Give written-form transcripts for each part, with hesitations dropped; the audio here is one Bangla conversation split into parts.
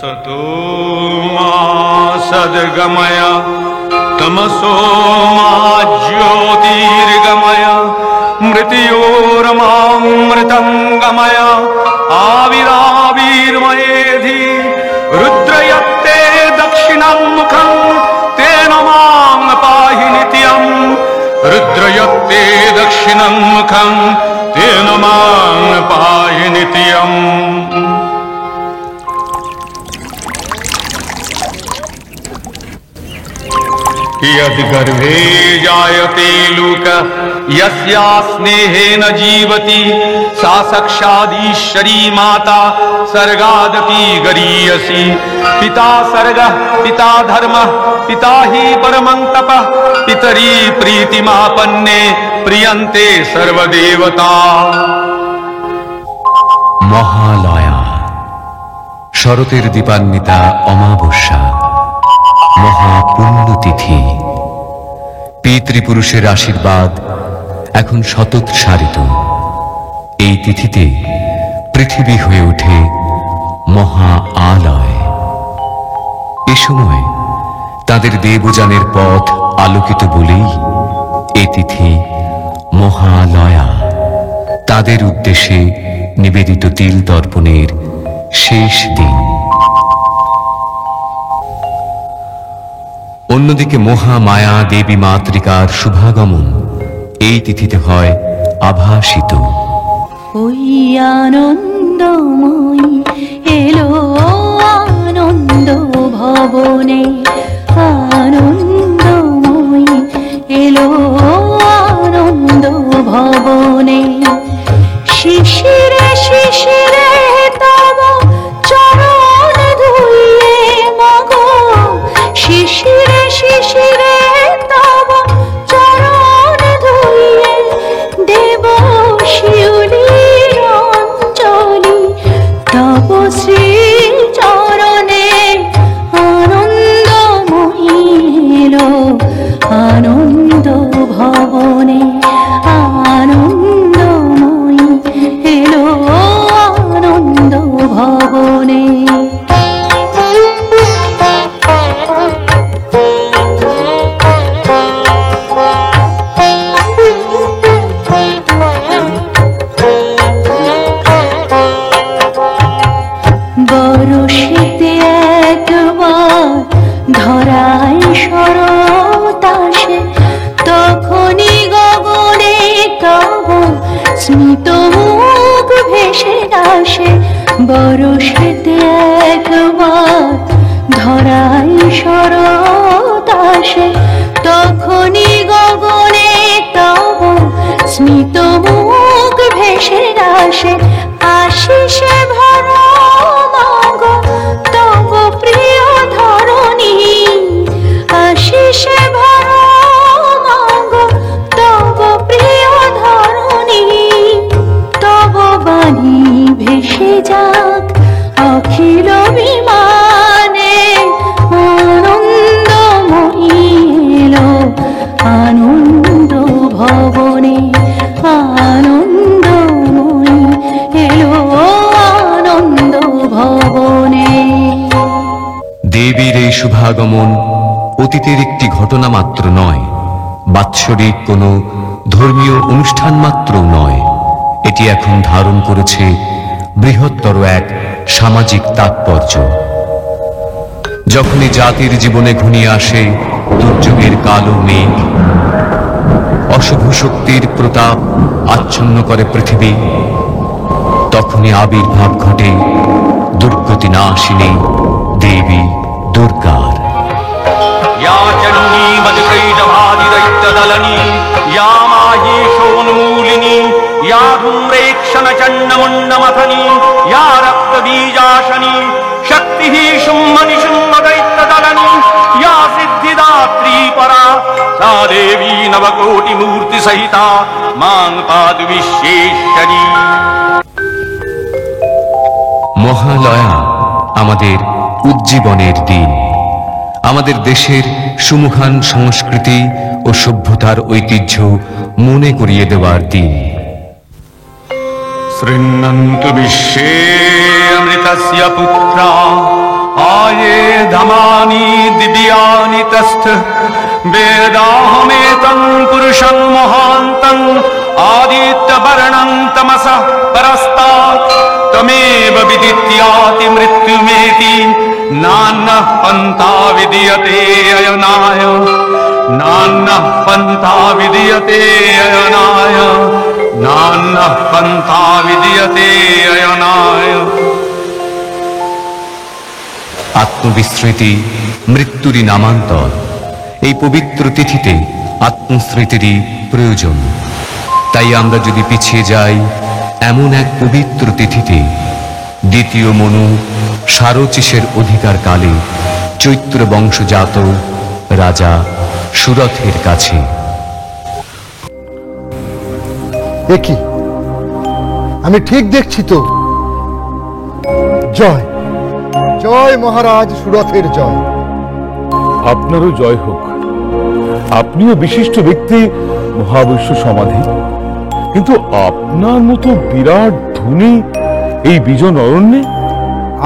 असतो मा सद्गमय तमसो मा ज्योतिर्गमय मृत्योर्मामृतङ्गमय आविराविर्मयेधि रुद्रयत्ते दक्षिणं मुखं तेन मां पाहि नित्यं रुद्रयत्ते दक्षिणं मुखं तेन मां पाहि नित्यम्। यदि गर्भे जायते लोक यस्या स्नेहेन जीवति सा साक्षादीश्वरी माता सर्गादपि गरीयसी। पिता सर्गः पिता धर्मः पिता हि परमं तपः पितरी प्रीतिमापन्ने प्रियन्ते सर्वदेवता। মহালয়া শরতের দীপান্বিতা অমাবস্যা মহাপুণ্যতিথি। পিতৃপুরুষের আশীর্বাদ এখন শতৎসারিত। এই তিথিতে পৃথিবী হয়ে ওঠে মহা আলয়। এ সময় তাদের দেবযানের পথ আলোকিত বলেই এই তিথি মহালয়া। তাদের উদ্দেশ্যে নিবেদিত তিল তর্পণের শেষ দিন। অন্যদিকে মহামায়া দেবী মাতৃকার শুভাগমন এই তিথিতে হয় আভাসিত। ওই আনন্দময়ী এলো আনন্দ ভবনে, আনন্দময়ী এলো আনন্দ ভবনে। শিশিরে শিশিরে তব চরণ ধুইয়ে মাগো, শিশিরে শিশিরে তব চরণ ধুইয়ে দেব শিউলির অঞ্জলি। তব শ্রী চরণে আনন্দময়ী এলো আনন্দ ভবনে, আনন্দময়ী এলো আনন্দ ভবনে। বরষেতে একবার ধরায় শরৎ আসে, তখনই গগনে তব স্মিত মুখ ভেসে আসে। বরষেতে একবার ধরায় শরৎ আসে, তখনই গগনে তব স্মিত মুখ ভেসে আসে। আশিসে ভরা মাগো তব প্রিয় ধরণী, আশিসে ভরা মাগো তব প্রিয় ধরণী। তব বাণী ভেসে যাক অখিল বিমানে, আনন্দময়ী এলো আনন্দ ভবনে, আনন্দময়ী এলো আনন্দ ভবনে। দেবীর এই শুভাগমন অতীতের একটি ঘটনা মাত্র নয়, বাৎসরিক কোনো ধর্মীয় অনুষ্ঠান মাত্র নয়। এটি এখন ধারণ করেছে বৃহত্তর এক সামাজিক তাৎপর্য। যখনই জাতির জীবনে ঘনিয়ে আসে দুর্যোগের কালো মেঘ, অশুভ শক্তির প্রতাপ আচ্ছন্ন করে পৃথিবী, তখনই আবির্ভাব ঘটে দুর্গতি নাশিনী দেবী দুর্গার। या चण्डी मधुकैटभादिदैत्यदलनी, या माहेशोन्मूलिनी, या धूम्रेक्षणचण्डमुण्डमथनी, या रक्तबीजाशनी, शक्तिः शुम्भनिशुम्भदैत्यदलनी, या सिद्धिदात्री परा, सा देवी नवकोटिमूर्तिसहिता मां पातु विश्वेश्वरी। মহালয়া আমাদের উজ্জীবনের দিন, আমাদের দেশের সুমহান সংস্কৃতি ও সভ্যতার ঐতিহ্য মনে করিয়ে দেওয়ার দিন। शृण्वन्तु विश्वे अमृतस्य पुत्रा आये धमानि दिव्यानि तस्थ वेदाहमेतं पुरुषं महान्तं आदित्यवर्णं तमसः परस्तात् तमेव विदित्याति मृत्युमेति नान्यः पन्था विद्यते अयनाय नान्यः पन्था विद्यते अयनाय नान्यः पन्था विद्यते अयनाय। আত্মবিস্মৃতি মৃত্যুরই নামান্তর। এই পবিত্র তিথিতে আত্মস্মৃতিরই প্রয়োজন। তাই আমরা যদি পিছিয়ে যাই এমন এক পবিত্র তিথিতে, দ্বিতীয় মনু সারচিসের অধিকার কালে চৈত্র বংশজাত রাজা সুরথের কাছে। দেখি আমি ঠিক দেখছি তো? জয় জয় মহারাজ সুরথের জয়। আপনারও জয় হোক। আপনিও বিশিষ্ট ব্যক্তি, মহাবৈশ্য সমাধি, কিন্তু আপনার মতো বিরাট ধনী এই বিজন অরণ্যে?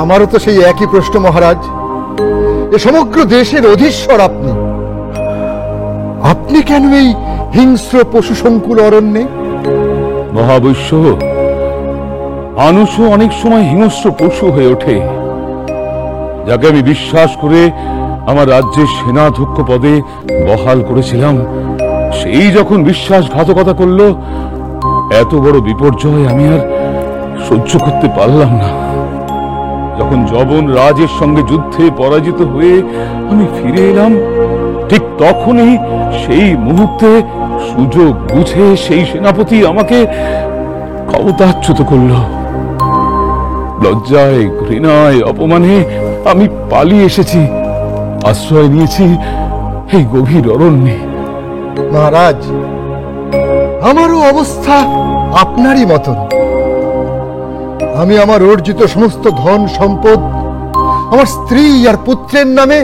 আমারও তো সেই একই প্রশ্ন মহারাজ। এ সমগ্র দেশের অধীশ্বর আপনি, আপনি কেন এই হিংস্র পশু সংকুল অরণ্যে? মহাবৈশ্য, মানুষও অনেক সময় হিংস্র পশু হয়ে ওঠে। যাকে আমি বিশ্বাস করে আমার রাজ্যের সেনাধ্যক্ষ পদে বহাল করেছিলাম, সেই যখন বিশ্বাসঘাতকতা করল, এত বড় বিপর্যয় আমি আর সহ্য করতে পারলাম না। যখন যবন রাজের সঙ্গে যুদ্ধে পরাজিত হয়ে আমি ফিরে এলাম, ঠিক তখনই সেই মুহূর্তে সুযোগ বুঝে সেই সেনাপতি আমাকে ক্ষমতাচ্যুত করল। লজ্জায়, ঘৃণায়, অপমানে আমি পালিয়ে এসেছি, আশ্রয় নিয়েছি এই গভীর অরণ্যে। মহারাজ, আমারও অবস্থা আপনারই মতন। আমি আমার অর্জিত সমস্ত ধন সম্পদ আমার স্ত্রী আর পুত্রের নামে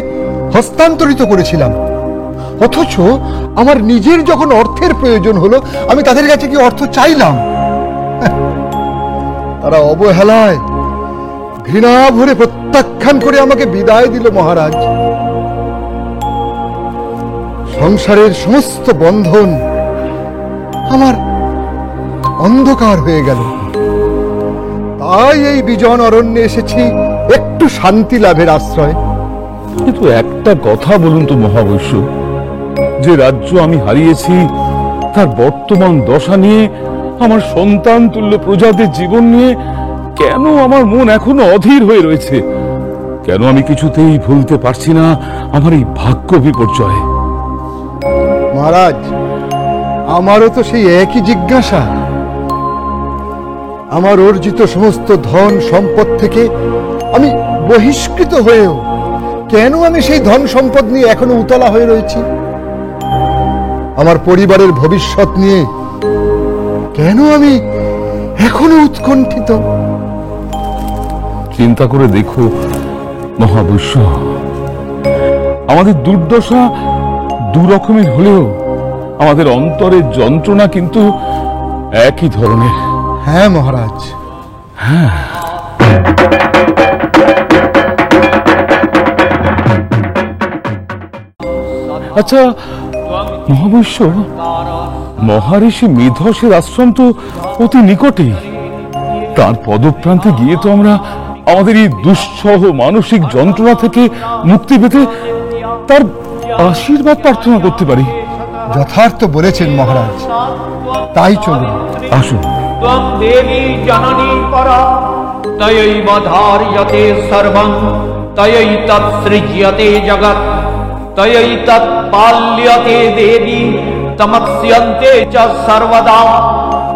হস্তান্তরিত করেছিলাম, অথচ আমার নিজের যখন অর্থের প্রয়োজন হলো, আমি তাদের কাছে কি অর্থ চাইলাম? তারা অবহেলায় ঘৃণা ভরে প্রত্যাখ্যান করে আমাকে বিদায় দিল মহারাজ। সংসারের সমস্ত বন্ধন আমার অন্ধকার হয়ে গেল। তাই এই বিজন অরণ্যে এসেছি একটু শান্তি লাভের আশ্রয়। কিন্তু একটা কথা বলুন তো মহাবৈশ্য, যে রাজ্য আমি হারিয়েছি তার বর্তমান দশা নিয়ে, আমার সন্তান তুল্য প্রজাদের জীবন নিয়ে কেন আমার মন এখনো অধীর হয়ে রয়েছে? কেন আমি কিছুতেই ভুলতে পারছি না আমার এই ভাগ্য বিপর্যয়? মহারাজ, আমারও তো সেই একই জিজ্ঞাসা। আমার অর্জিত সমস্ত ধন সম্পদ থেকে আমি বহিষ্কৃত হয়েও কেন আমি সেই ধন সম্পদ নিয়ে এখনো উতলা হয়ে রয়েছি? আমার পরিবারের ভবিষ্যৎ নিয়ে কেন আমি এখনো উৎকণ্ঠিত? চিন্তা করে দেখো মহাবৈশ্য, আমাদের দুর্দশা দু রকমের হলেও আমাদের অন্তরের যন্ত্রণা কিন্তু একই ধরনের। হ্যাঁ মহারাজ। হ্যাঁ, আচ্ছা মহাবৈশ্য, মহারিষি মেধসের আশ্রম তো অতি নিকটেই। তার পদপ্রান্তে গিয়ে তো আমরা আমাদের এই দুঃসহ মানসিক যন্ত্রণা থেকে মুক্তি পেতে তার আশীর্বাদ প্রার্থনা করতে পারি। যথার্থ বলেছেন মহারাজ, তাই চলুন। আসুন। त्वं देवी जननी परा तयैव धार्यते सर्वं तयैतत् सृज्यते जगत् तयैतत् पाल्यते देवी तमस्यन्ते च सर्वदा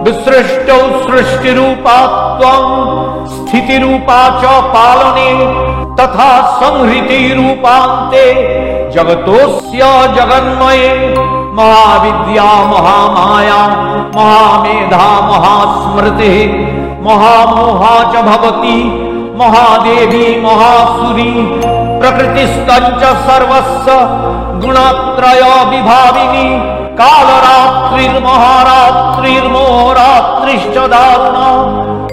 विसृष्टौ सृष्टिरूपा त्वं स्थितिरूपा च पालने तथा संहृतिरूपान्ते जगतोऽस्य जगन्मये महाविद्या महामाया महामेधा महास्मृतिः महामोहा च भवति महादेवी महासुरी प्रकृतिस्तञ्च सर्वस्य गुणत्रय विभाविनी कालरात्रिर्महारात्रिर्मोरात्रिश्च दारुणा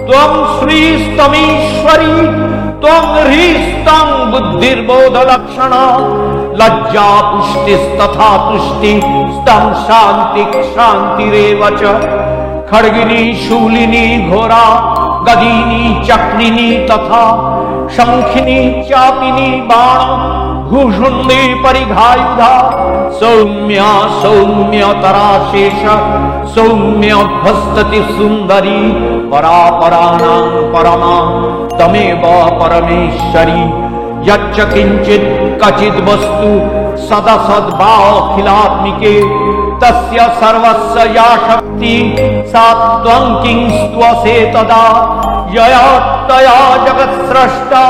त्वं श्रीस्तमीश्वरी त्वं ह्रीस्तं बुद्धिर्बोधलक्षणा लज्जा पुष्टिस्तथा तुष्टि स्तं शान्ति शान्तिरेव च खड्गिनी शूलिनी घोरा गदीनी चक्रिनी तथा शंखिनी चापिनी बाण भूषुंडी परिघायुधा सौम्या सौम्यतरा शेष सौम्यभस्तति सुंदरी परापराणां परमा तमेव परमेश्वरी यच्च किंचित् क्वचिद् वस्तु सदसद्भावखिलात्मिके तस्य सर्वस्य या शक्ति सा त्वं किंस्त्वसे तदा यया तया जगत्स्रष्टा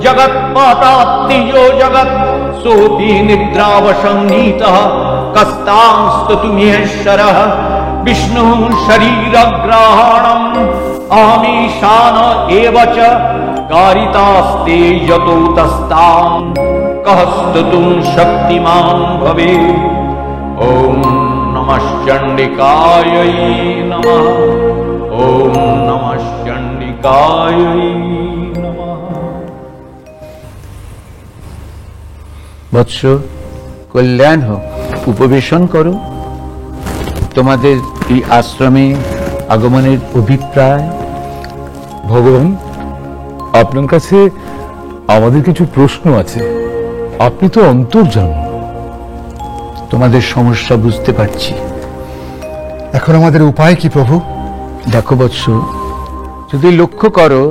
जगत्पातात्तियो जगत् सोऽपि निद्रावशंनीतः कस्तांस्तुतुमीश्वरः विष्णुः शरीरग्रहणम् अहमीशान एव च कारितास्ते यतो तस्तां कः स्तुतुं शक्तिमान् भवेत्। ॐ नमः चण्डिकायै नमः। ॐ नमः चण्डिकायै नमः। বৎস, কল্যাণ হোক, উপবেশন করো। তোমাদের এই আশ্রমে আগমনের অভিপ্রায়? ভগবান, আপনার কাছে আমাদের কিছু প্রশ্ন আছে। আপনি তো অন্তর্যামী। তোমাদের সমস্যা বুঝতে পারছি। এখন আমাদের উপায় কি প্রভু? দেখো বৎস, যদি লক্ষ্য করো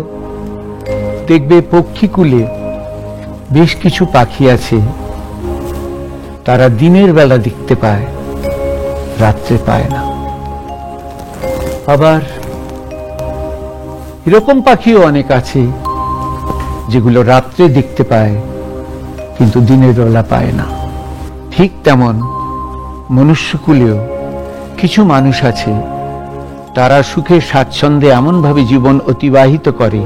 দেখবে পক্ষীকুলে বেশ কিছু পাখি আছে, তারা দিনের বেলা দেখতে পায়, রাত্রে পায় না। আবার এরকম পাখিও অনেক আছে যেগুলো রাত্রে দেখতে পায় কিন্তু দিনের বেলা পায় না। ঠিক তেমন মনুষ্যকুলেও কিছু মানুষ আছে, তারা সুখে স্বাচ্ছন্দ্যে এমনভাবে জীবন অতিবাহিত করে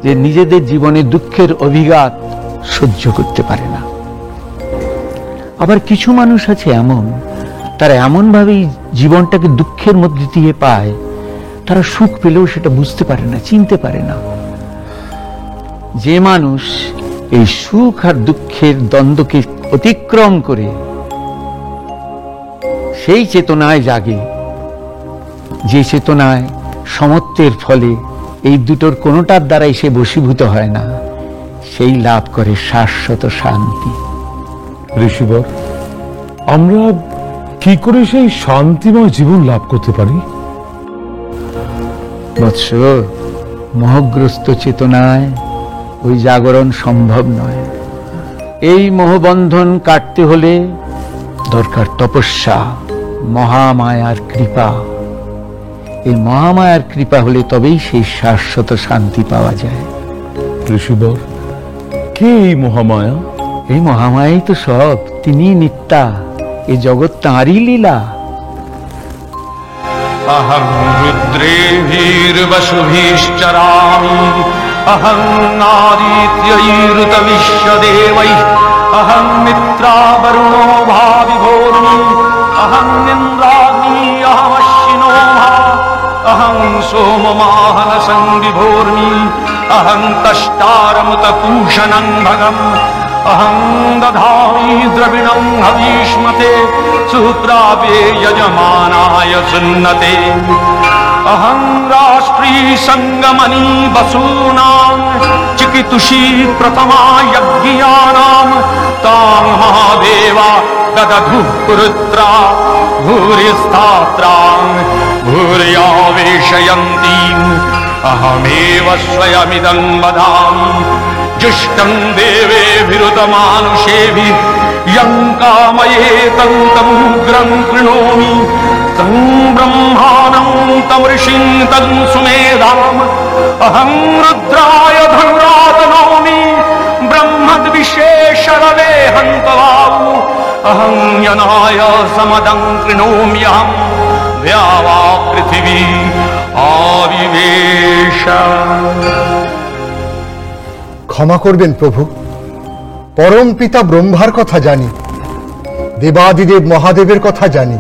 যে নিজেদের জীবনে দুঃখের অভিঘাত সহ্য করতে পারে না। আবার কিছু মানুষ আছে এমন, তারা এমনভাবেই জীবনটাকে দুঃখের মধ্যে দিয়ে পায়, তারা সুখ পেলেও সেটা বুঝতে পারে না, চিনতে পারে না। যে মানুষ এই সুখ আর দুঃখের দ্বন্দ্বকে অতিক্রম করে সেই চেতনায় জাগে, যে চেতনায় সমত্বের ফলে এই দুটোর কোনোটার দ্বারাই সে বশীভূত হয় না, সেই লাভ করে শাশ্বত শান্তি। ঋষিবর, আমরা কি করে সেই শান্তিময় জীবন লাভ করতে পারি? বৎস, মোহগ্রস্ত চেতনায় ওই জাগরণ সম্ভব নয়। এই মোহবন্ধন কাটতে হলে দরকার তপস্যা, মহামায়ার কৃপা। এই মহামায়ার কৃপা হলে তবেই সেই শাশ্বত শান্তি পাওয়া যায়। ঋষিবর, কে এই মহামায়া? এই মহামায়াই তো সব, তিনি নিত্যা, এই জগৎ তাঁরই লীলা। अहं रुद्रेभिर्वसुभिश्चरामि अहं नादित्यैरुतविश्वदेवैः अहं मित्रावरुणो भाविभोर्मि अहं इन्द्राग्नी अहमश्विनो भा अहं सोममाहनसंविभोर्मि अहं तष्टारमुतपूषणं भगम् अहं दधामि द्रविणं हवीष्मते सूत्रापे यजमानाय सुन्नते अहं राष्ट्री संगमनी वसूनां चिकितुषी प्रथमा यज्ञानां तां महादेवा ददधु पुरुत्रा भूरिस्थात्रां भूर्यावेशयन्तीम् अहमेव स्वयमिदं वदामि जुष्टं देवेभिरुतमानुषेभिः यं कामयेतं तमुग्रं कृणोमि तं ब्रह्माणं तं ऋषिं तं सुमेधाम् अहं रुद्राय धनुरातनोमि ब्रह्मद्विशेषरवे हन्तवावु अहं यनाय समदं कृणोम्यहं द्यावा पृथिवी आविवेश। ক্ষমা করবেন প্রভু, পরম পিতা ব্রহ্মার কথা জানি, দেবাদিদেব মহাদেবের কথা জানি,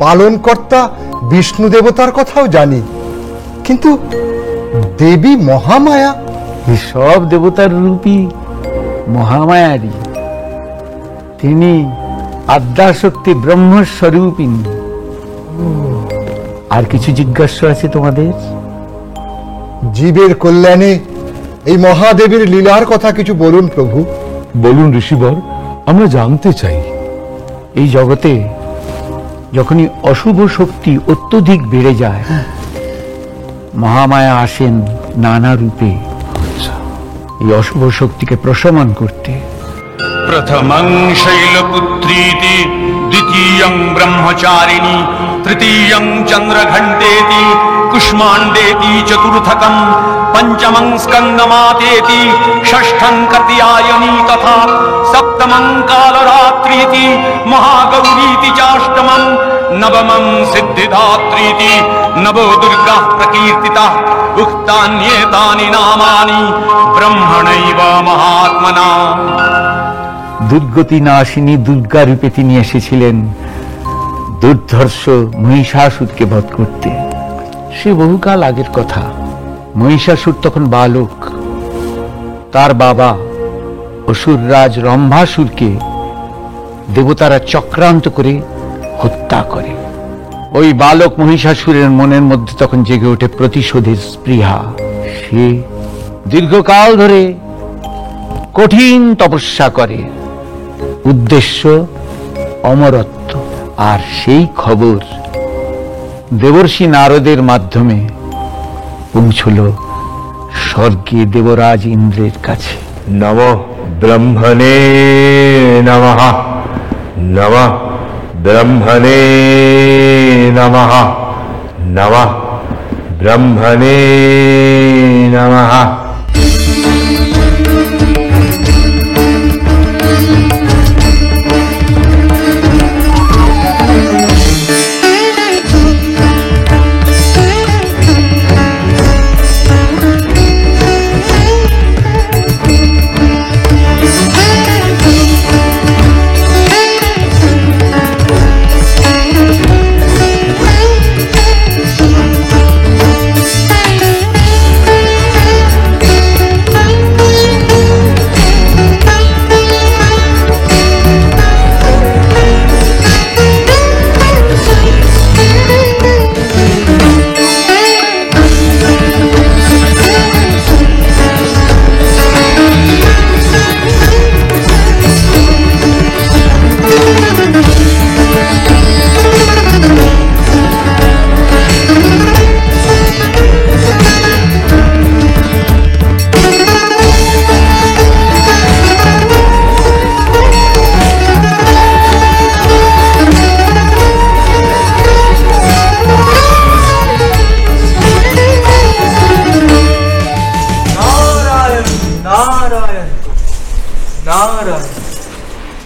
পালনকর্তা বিষ্ণু দেবতার কথাও জানি, কিন্তু দেবী মহামায়া? এই সব দেবতার রূপী মহামায়ারই। তিনি আদ্যাশক্তি ব্রহ্মস্বরূপিণী। আর কিছু জিজ্ঞাসা আছে তোমাদের? জীবের কল্যাণে এই মহাদেবীর লীলার কথা কিছু বলুন প্রভু। বলুন ঋষিবর, আমরা জানতে চাই। এই জগতে যখনই অশুভ শক্তি অত্যধিক বেড়ে যায়, মহামায়া আসেন নানা রূপে এই অশুভ শক্তিকে প্রশমন করতে। प्रथमं शैलपुत्रीति, द्वितीयं ब्रह्मचारिणी, तृतीयं चन्द्रघण्टेति, कुष्माण्डेति, चतुर्थकं पञ्चमं स्कन्दमातेति, षष्ठं कात्यायनी तथा सप्तमं कालरात्रीति, महागौरीति चाष्टमं, नवमं सिद्धिदात्रीति, नवो दुर्गाः प्रकीर्तिताः। उक्तान्येतानि नामानि ब्रह्मणैव महात्मना। দুর্গতি নাশিনী দুর্গা রূপে তিনি এসেছিলেন দুর্ধর্ষ মহিষাসুরকে বধ করতে। সে বহুকাল আগের কথা। মহিষাসুর তখন বালক। তার বাবা অসুররাজ রম্ভাসুরকে দেবতারা চক্রান্ত করে হত্যা করে। ওই বালক মহিষাসুরের মনের মধ্যে তখন জেগে ওঠে প্রতিশোধের স্পৃহা। সে দীর্ঘকাল ধরে কঠিন তপস্যা করে, উদ্দেশ্য অমরত্ব। আর সেই খবর দেবর্ষি নারদের মাধ্যমে পৌঁছল স্বর্গে দেবরাজ ইন্দ্রের কাছে। নম ব্রহ্মণে নমঃ, নম ব্রহ্মণে নমঃ, নম ব্রহ্মণে নমঃ।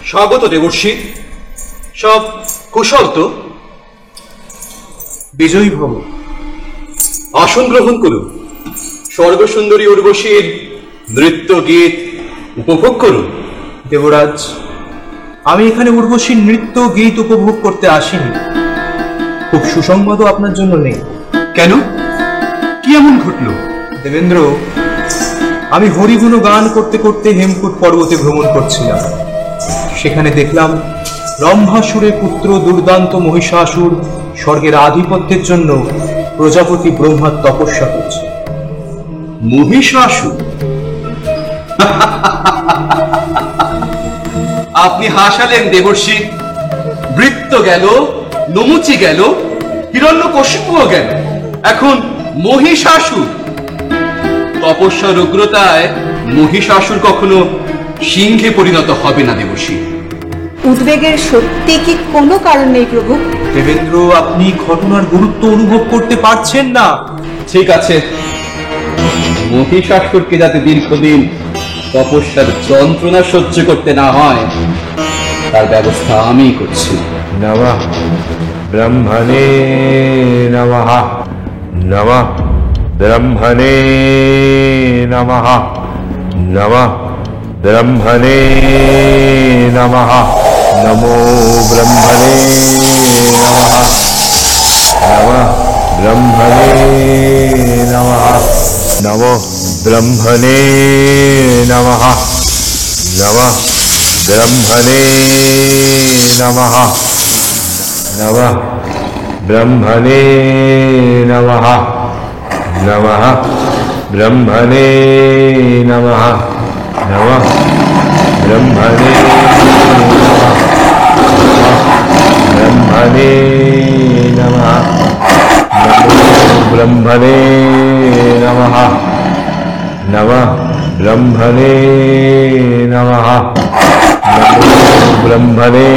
স্বাগত দেবর্ষি। সব কুশল তো? বিজয়ী ভব। আসন গ্রহণ করুন। স্বর্গসুন্দরী উর্বশীর নৃত্য গীত উপভোগ করুন। দেবরাজ, আমি এখানে উর্বশীর নৃত্য গীত উপভোগ করতে আসিনি। খুব সুসংবাদও আপনার জন্য নেই। কেন? কি এমন ঘটল? দেবেন্দ্র, আমি হরিগুণ গান করতে করতে হেমকূট পর্বতে ভ্রমণ করছিলাম। সেখানে দেখলাম রম্ভাসুরের পুত্র দুর্দান্ত মহিষাসুর স্বর্গের আধিপত্যের জন্য প্রজাপতি ব্রহ্মার তপস্যা করছে। মহিষাসুর? আপনি হাসালেন দেবর্ষি। বৃত্ত গেল, নমুচি গেল, হিরণ্যকশিপুও গেল, এখন মহিষাসুর। তপস্যার উগ্রতায় মহিষাসুর কখনো সিংহে পরিণত হবে না দেবর্ষি। উদ্বেগের সত্যি কি কোনো কারণ নেই প্রভু? দেবেন্দ্র, আপনি ঘটনার গুরুত্ব অনুভব করতে পারছেন না। ঠিক আছে, মহিষাসুরকে যাতে দীর্ঘদিন তপস্যার যন্ত্রণা সহ্য করতে না হয় তার ব্যবস্থা আমি করছি। নমঃ ব্রহ্মণে নমঃ, নমঃ ব্রহ্মণে নমঃ, নমঃ ব্রহ্মণে নমঃ, নমো ব্রহ্মণে নমঃ, নমঃ ব্রহ্মণে নমঃ। নমো ব্রহ্মণে নমঃ। নমঃ ব্রহ্মণে নমঃ। নমঃ ব্রহ্মণে নমঃ। নমঃ ব্রহ্মণে নমঃ। নমঃ ব্রহ্মণে নমঃ। ব্রহ্মণে নমঃ। ব্রহ্মণে নমঃ। নমঃ ব্রহ্মণে নমঃ। ব্রহ্মণে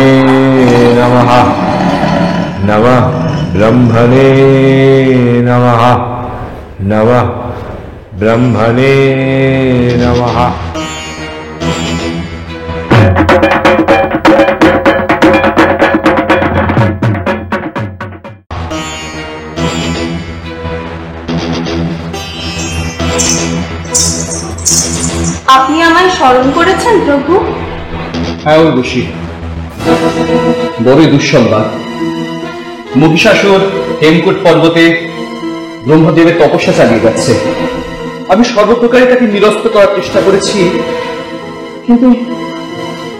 নমঃ। নমঃ ব্রহ্মণে নমঃ। নমঃ ব্রহ্মণে নমঃ। আপনি আমায় স্মরণ করেছেন প্রভু? হ্যাঁ উর্বশী, বড়ই দুঃসংবাদ। মহিষাসুর হেমকূট পর্বতে ব্রহ্মদেবের তপস্যা চালিয়ে যাচ্ছে। আমি সর্বপ্রকারে তাকে নিরস্ত করার চেষ্টা করেছি,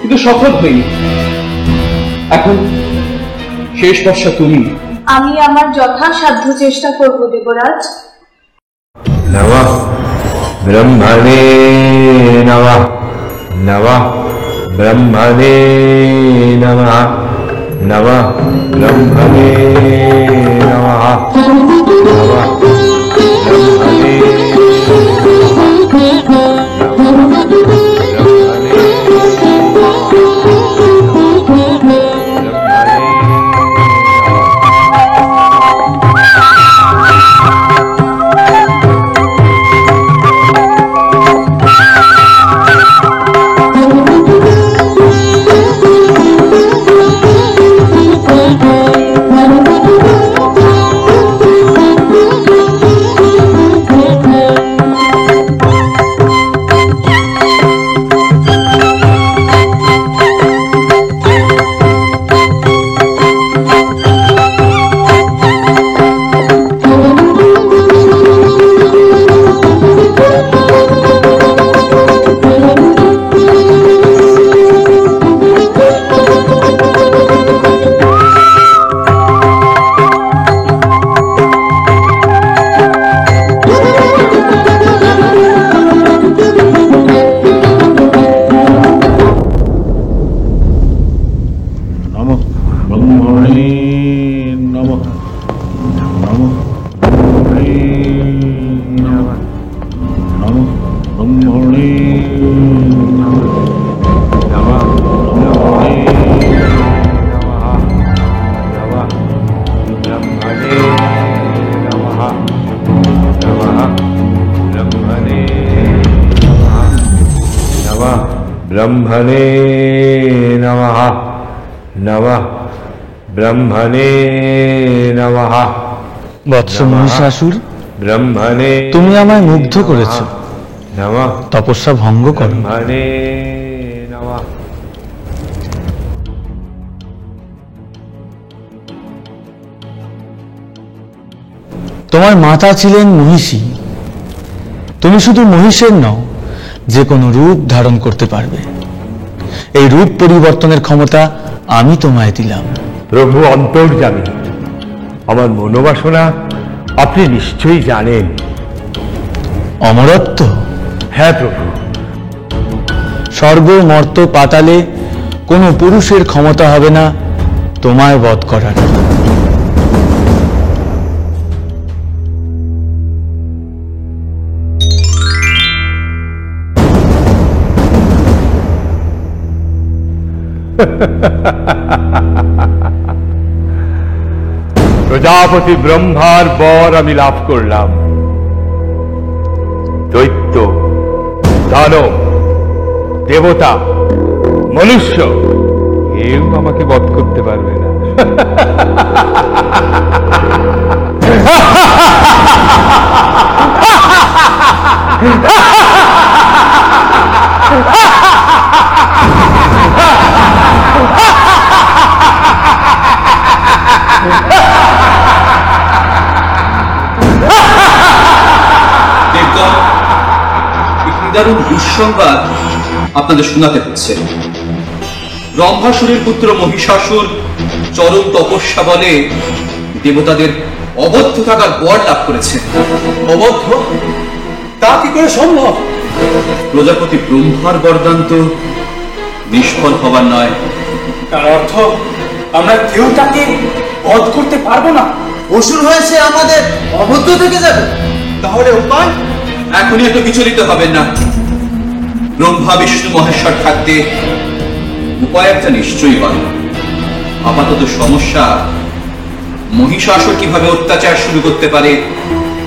কিন্তু সফল হইনি। এখন শেষ ভরসা তুমি। আমি আমার যথাসাধ্য চেষ্টা করব দেবরাজ। নমঃ ব্রহ্মণে নমঃ। নমঃ ব্রহ্মণে নমঃ। নমঃ ব্রহ্মণে নমঃ। নমঃ ব্রহ্মণে ব্রহ্মণে নমঃ। নমঃ ব্রহ্মণে নমঃ। বৎস মহিষাসুর, ব্রহ্মণে তুমি আমায় মুগ্ধ করেছ। নমঃ তপস্যা ভঙ্গ করো। ব্রহ্মণে নমঃ। তোমার মাতা ছিলেন মহিষী। তুমি শুধু মহিষের নও, যে কোনো রূপ ধারণ করতে পারবে। এই রূপ পরিবর্তনের ক্ষমতা আমি তোমায় দিলাম। প্রভু অন্তর্যামী, আমার মনোবাসনা আপনি নিশ্চয়ই জানেন। অমরত্ব? হ্যাঁ প্রভু। স্বর্গ মর্ত পাতালে কোনো পুরুষের ক্ষমতা হবে না তোমায় বধ করার। প্রজাপতি ব্রহ্মার বর আমি লাভ করলাম। দৈত্য, দানব, দেবতা, মনুষ্য কেউ আমাকে বধ করতে পারবে না। দারুণ দুঃসংবাদ আপনাদের শোনাতে হচ্ছে। ব্রহ্মাসুরের পুত্র মহিষাসুর চরম তপস্যা বলে দেবতাদের অবদ্ধ থাকার বর লাভ করেছে। অবদ্ধ? তা কি করে সম্ভব? প্রজাপতি ব্রহ্মার বরদান তো নিষ্ফল হবার নয়। তার অর্থ আমরা কেউ তাকে বধ করতে পারবো না। অসুর হয়েছে আমাদের অবদ্ধ থেকে যাবে। তাহলে উপায়? এখনই এত বিচলিত হবেন না। ব্রহ্মা বিষ্ণু মহেশ্বর থাকতে উপায় একটা নিশ্চয়ই পাবে। আপাতত সমস্যা মহিষাসুর কিভাবে অত্যাচার শুরু করতে পারে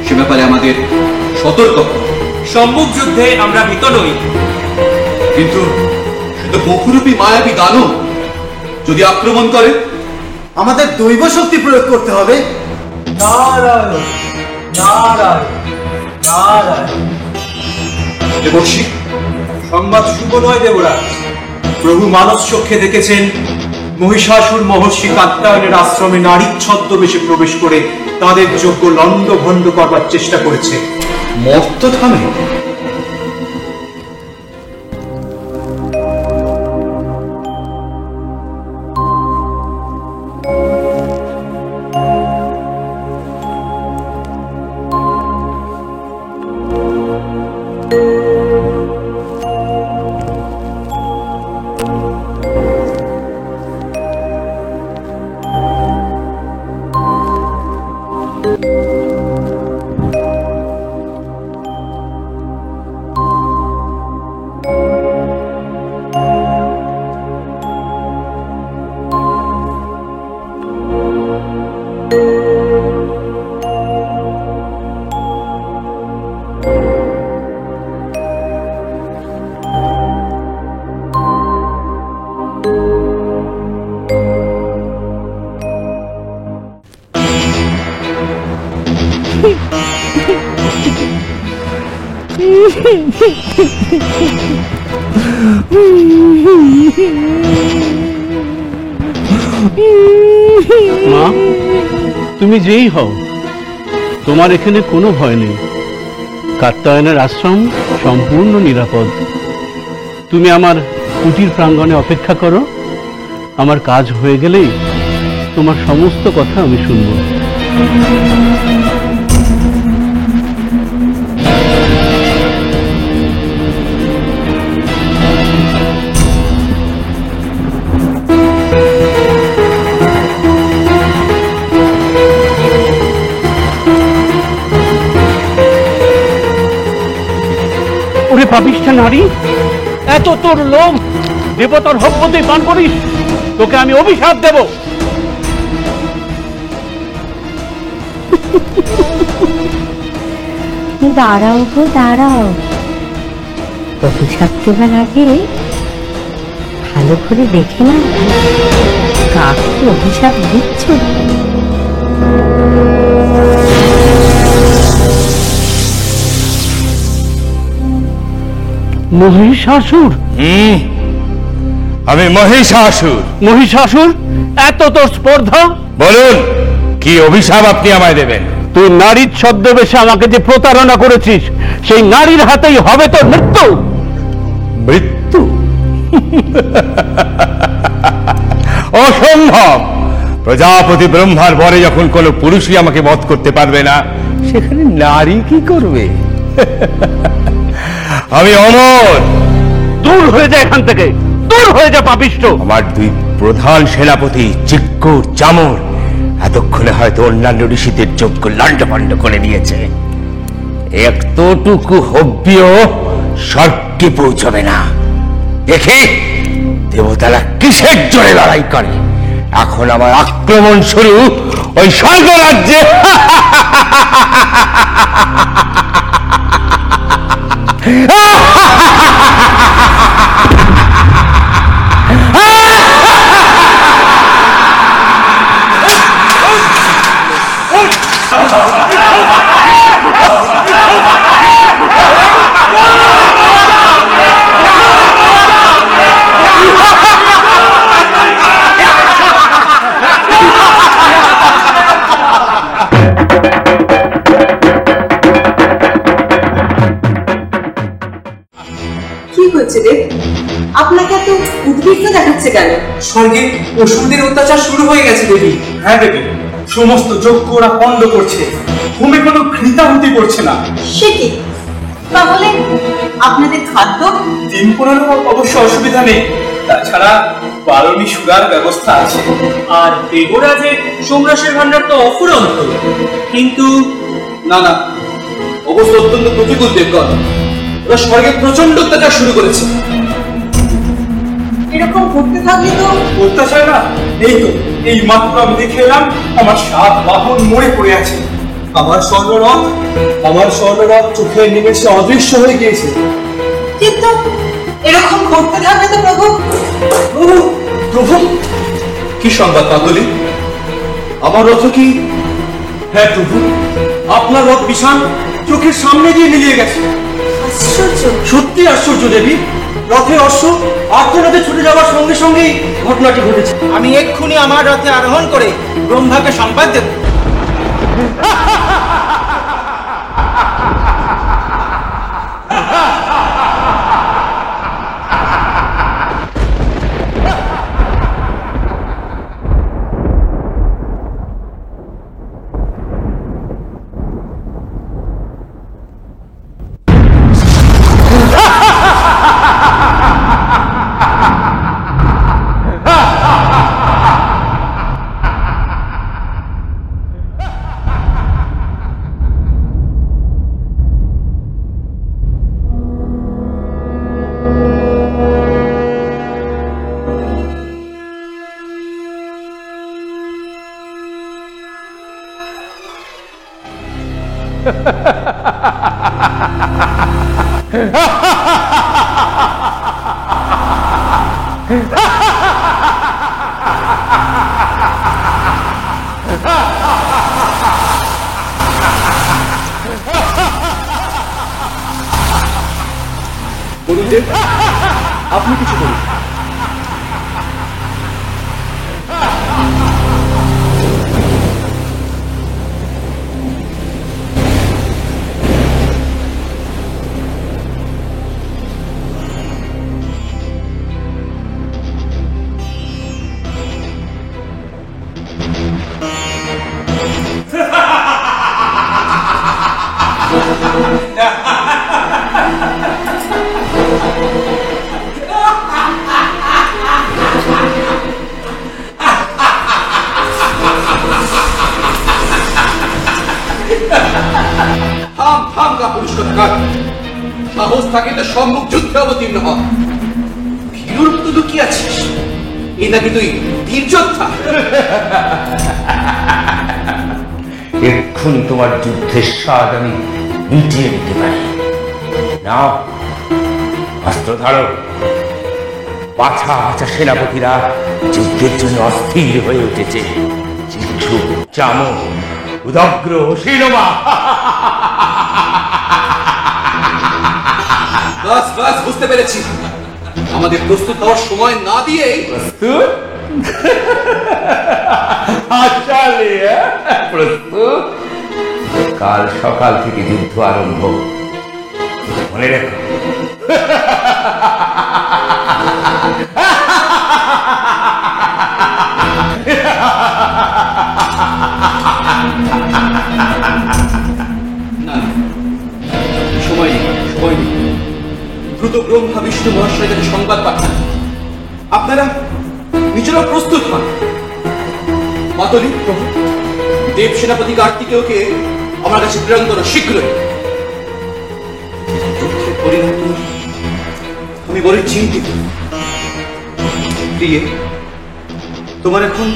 সে ব্যাপারে আমাদের সতর্ক। সম্মুখ যুদ্ধে আমরা ভীত নই, কিন্তু শুধু বহুরূপী মায়াবী দানব যদি আক্রমণ করে, আমাদের দৈব শক্তি প্রয়োগ করতে হবে। নারায়ণ নারায়ণ নারায়ণ। দেবর্ষি, সংবাদ শুভ নয় দেবরাজ। প্রভু মানস চক্ষে দেখেছেন মহিষাসুর মহর্ষি কাত্যায়নের আশ্রমে নারী ছদ্মবেশে প্রবেশ করে তাদের যোগ্য লন্ড ভণ্ড করবার চেষ্টা করেছে। মর্ত থামে। মা, তুমি যেই হও, তোমার এখানে কোনো ভয় নেই। কাত্যায়নের আশ্রম সম্পূর্ণ নিরাপদ। তুমি আমার কুটির প্রাঙ্গণে অপেক্ষা করো। আমার কাজ হয়ে গেলেই তোমার সমস্ত কথা আমি শুনব। ওরে পাপিষ্ঠা নারী, এত তোর লোভ, দেবতার হকপতি পান করিস? তোকে আমি অভিশাপ দেব। দাঁড়াও গো দাঁড়াও, অভিশাপ দেবার আগে ভালো করে দেখে না কাকে অভিশাপ দিচ্ছ। মহিষাসুর? আমি মহিষাসুর। মহিষাসুর, এত তোর স্পর্ধা? বলুন, কি অভিশাপ আপনি আমায় দেবেন? তুই নারীর ছদ্মবেশে আমাকে যে প্রতারণা করেছিস, সেই নারীর হাতেই হবে তোর মৃত্যু। মৃত্যু? অসম্ভব। প্রজাপতি ব্রহ্মার বরে যখন কোনো পুরুষই আমাকে বধ করতে পারবে না, সেখানে নারী কি করবে? আমি অমর। দূর হয়ে যায় এখান থেকে, দূর হয়ে যা পাপিষ্ঠ। আমার দুই প্রধান সেনাপতি চিক্কর চামর এতক্ষণে হয়তো অন্যান্য ঋষিদের যজ্ঞ লান্ডপান্ড করে দিয়েছে। এতটুকু হব্যও স্বর্গে পৌঁছবে না। দেখি দেবতারা কিসের জোরে লড়াই করে। এখন আমার আক্রমণ শুরু ওই স্বর্গ রাজ্যে। হয়েছে দেব? আপনাকে এত উদ্বিগ্ন দেখাচ্ছে কেন? স্বর্গে অসুরদের অত্যাচার শুরু হয়ে গেছে দেবী। হ্যাঁ দেবী, সমস্ত যজ্ঞ ওরা পণ্ড করছে, হোমে কোনো ঘৃতাহুতি করছে না। সে কি? তাহলে আপনাদের খাদ্য? 3-15 অবশ্য অসুবিধা নেই, তাছাড়া বারণী সুরার ব্যবস্থা আছে। আর দেবরাজের সোমরাসের ভান্ডার তো অফুরন্ত। কিন্তু না না, অবস্থা অত্যন্ত প্রতিকূল দেবগণ। ওরা স্বর্গে প্রচন্ড অত্যাচার শুরু করেছে। এরকম ঘটতে থাকলে তো অত্যাচার না, এই তো এই মাত্র আমি দেখে এলাম আমার 7 বাহন মরে পড়ে আছে। আমার স্বর্ণরথ চোখে নেমেছে, অদৃশ্য হয়ে গিয়েছে। কিন্তু এরকম ঘটতে থাকলে তো প্রভু প্রভু প্রভু কি সংবাদ পাগলি? আমার রথ কি? হ্যাঁ প্রভু, আপনার রথ বিশাল চোখের সামনে দিয়ে মিলিয়ে গেছে। আশ্চর্য! সত্যি আশ্চর্য দেবী, রথের অশ্ব আর্তনাদে ছুটে যাওয়ার সঙ্গে সঙ্গেই ঘটনাটি ঘটেছে। আমি এক্ষুনি আমার রথে আরোহণ করে ব্রহ্মাকে সংবাদ দেব। গুরুদেব, আপনি কিছু বলুন। সাহস থাকে তো সম্মুখ যুদ্ধে অবতীর্ণ হ। ভীরুর মতো লুকিয়ে আছিস, এ নাকি তুই বীর যোদ্ধা? এক্ষুনি তোমার যুদ্ধের স্বাদ আমি মিটিয়ে দিতে পারি। নাও অস্ত্র ধারো। বাছা বাছা সেনাপতিরা যুদ্ধের জন্য অস্থির হয়ে উঠেছে। চিক্ষু, চামো, উদগ্র, শিরোমা। বাস বাস, বুঝতে পেরেছি। আমাদের প্রস্তুত হওয়ার সময় না দিয়ে প্রস্তুত? প্রস্তুত? কাল সকাল থেকে যুদ্ধ আরম্ভ, মনে রেখো। না, সময় নেই, সময় নেই। দ্রুত ব্রহ্মা বিষ্ণু মহাশয়ের কাছে সংবাদ পাঠান। আপনারা নিজেরা প্রস্তুত হন। মাতলি, দেব সেনাপতি কার্তিকেয়কে আমার কাছে প্রেরণ করো শীঘ্রই। যুদ্ধের পরিণতি আমি বড় চিন্তিত। প্রিয়ে, তোমার এখন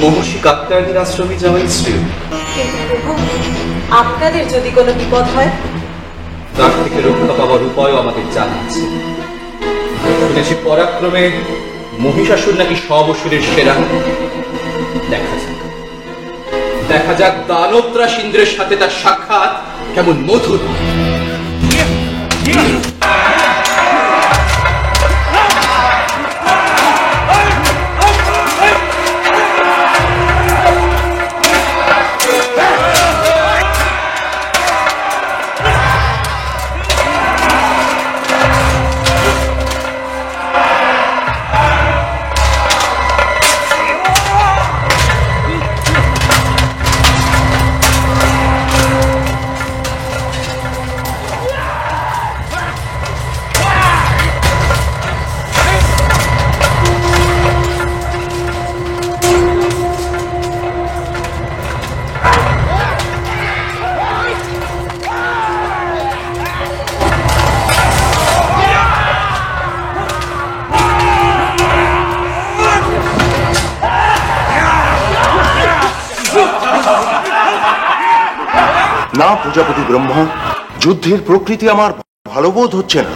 মহর্ষি কাত্যায়নীর আশ্রমে যাওয়াই শ্রেয়। কিন্তু প্রভু, আপনাদের যদি কোনো বিপদ হয়? তার থেকে রক্ষা পাওয়ার উপায়ও আমাদের জানা আছে। শুনেছি পরাক্রমে মহিষাসুর নাকি সব অসুরের সেরা। দেখা যাক দানবত্রাস ইন্দ্রের সাথে তার সাক্ষাৎ কেমন মধুর। প্রজাপতি ব্রহ্মা, যুদ্ধের প্রকৃতি আমার ভালো বোধ হচ্ছে না।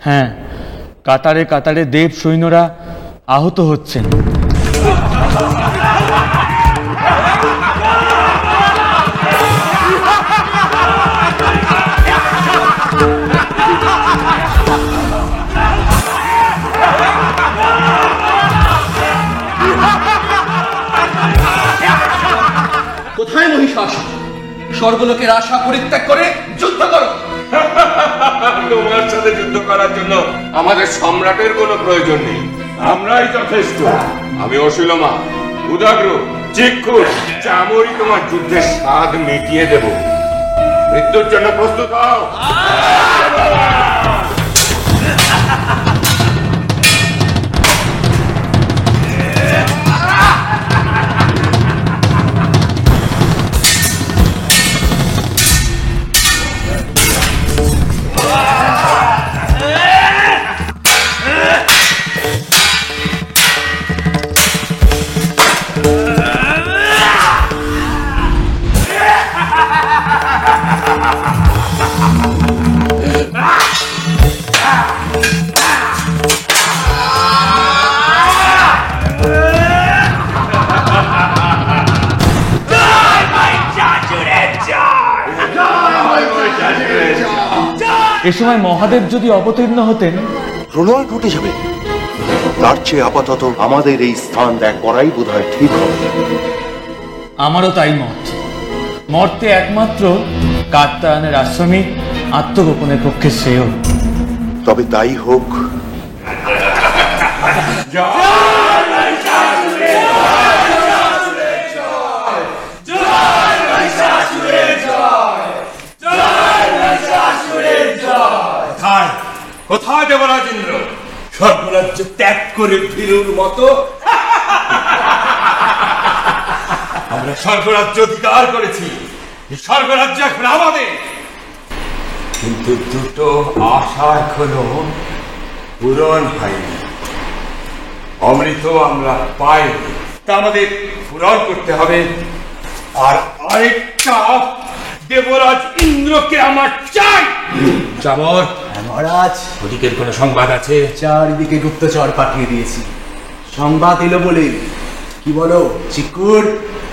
হ্যাঁ, কাতারে কাতারে দেব সৈন্যরা আহত হচ্ছেন। কোথায় মহিষাসুর? স্বর্গলোকের আশা পরিত্যাগ করে যুদ্ধ করো। তোমার সাথে যুদ্ধ করার জন্য আমাদের সম্রাটের কোনো প্রয়োজন নেই, আমরাই যথেষ্ট। আমি অশিলমা, উদাগ্র, চিক্ষুষ, চামড়ি তোমার যুদ্ধের স্বাদ মিটিয়ে দেব। মৃত্যুর জন্য প্রস্তুত হও। এ সময় মহাদেব যদি অবতীর্ণ হতেন, প্রলয় ঘটে যাবে। তার চেয়ে আপাতত আমাদের এই স্থান ত্যাগ করাই বোধহয় ঠিক হবে। আমারও তাই মত। মর্তে একমাত্র কাত্যায়নের আশ্রমে আত্মগোপনের পক্ষে শ্রেয়। তবে তাই হোক। কোথায় দেবরাজ ইন্দ্র? স্বর্গরাজ্য ত্যাগ করে ভীরুর মতো আমরা স্বর্গরাজ্য অধিকার করেছি। স্বর্গরাজ্য এখন আমাদের। কিন্তু দুটো আশা এখনো পূরণ হয়নি। অমৃত আমরা পাইনি, তা আমাদের পূরণ করতে হবে। আর আরেকটা, দেবরাজ ইন্দ্রকে আমার চাই। চামর মহারাজ, ওদিকের কোনো সংবাদ আছে? চারিদিকে গুপ্তচর পাঠিয়ে দিয়েছি, সংবাদ এলো বলে। কি বলো চিকুর?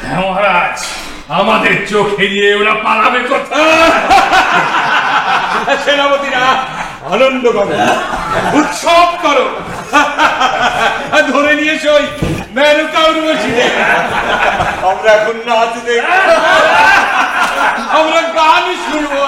হ্যাঁ মহারাজ, আমাদের চোখ এড়িয়ে ওরা পালাবে কোথায়? সেনাপতিরা আনন্দ করো, উৎসব করো, ধরে নিয়ে সই মেরুকা উর্বশী। আমরা এখন নাচ দেখব, আমরা গান শুনবো।